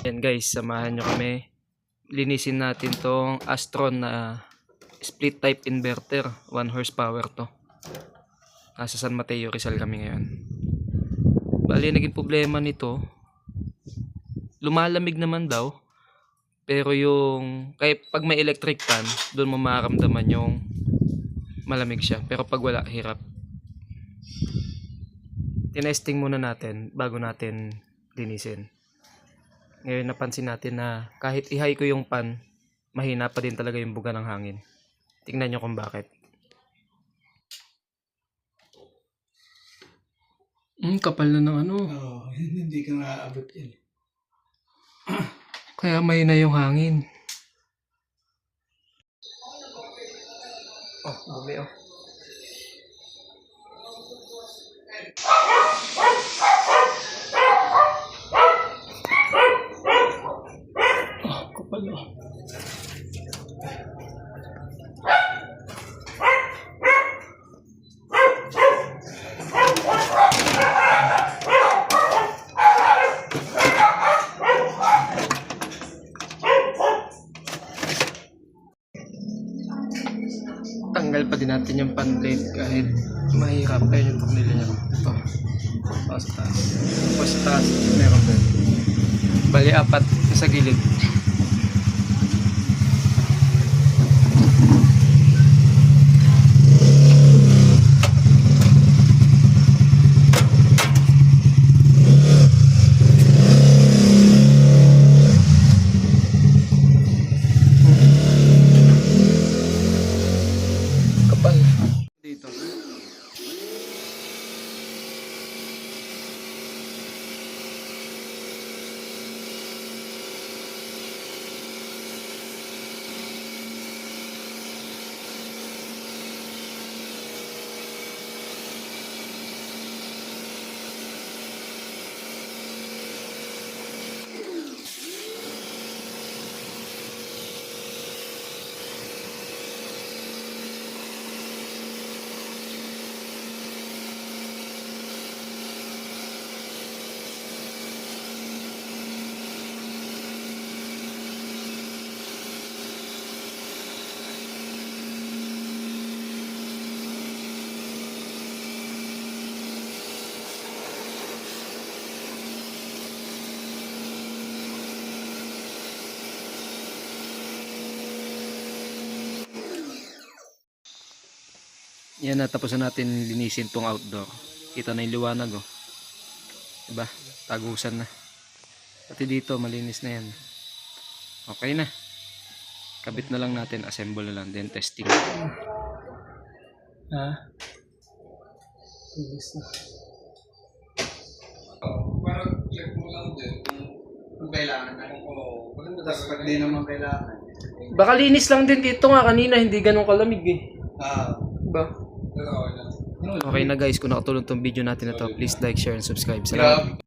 Yan guys, samahan nyo kami. Linisin natin tong Astron na split type inverter. 1 horsepower to. Nasa San Mateo, Rizal kami ngayon. Bali, naging problema nito, lumalamig naman daw. Pero yung, kahit pag may electric fan, doon mo makaramdaman yung malamig siya. Pero pag wala, hirap. Tinesting muna natin bago natin linisin. Ngayon napansin natin na kahit i-high ko yung fan, mahina pa din talaga yung buga ng hangin. Tingnan nyo kung bakit. Kapal na ng ano. Oo, hindi ka naaabot yan. Kaya mahina yung hangin. Oh, bumi oh. Kapal oh. Tanggal pa din natin yung fan blade kahit mahirap. Ayun yung tornilyo niya. Ito. O, sa taas. O, sa taas. Meron din. Bali, 4 sa gilid. Kapal. Dito. Yan na, tapos na natin linisin tong outdoor. Kita na yung liwanag oh. Diba? Tagusan na. Pati dito malinis na yan. Okay na. Kabit na lang natin, assemble na lang, then testing. Ha? Linis na. Parang check mo lang din kung kailangan na. Tapos pag di naman kailangan. Baka linis lang din dito nga kanina, hindi ganun kalamig eh. Diba? Okay na guys, kung nakatulong tong video natin na to, please like, share, and subscribe. Salamat.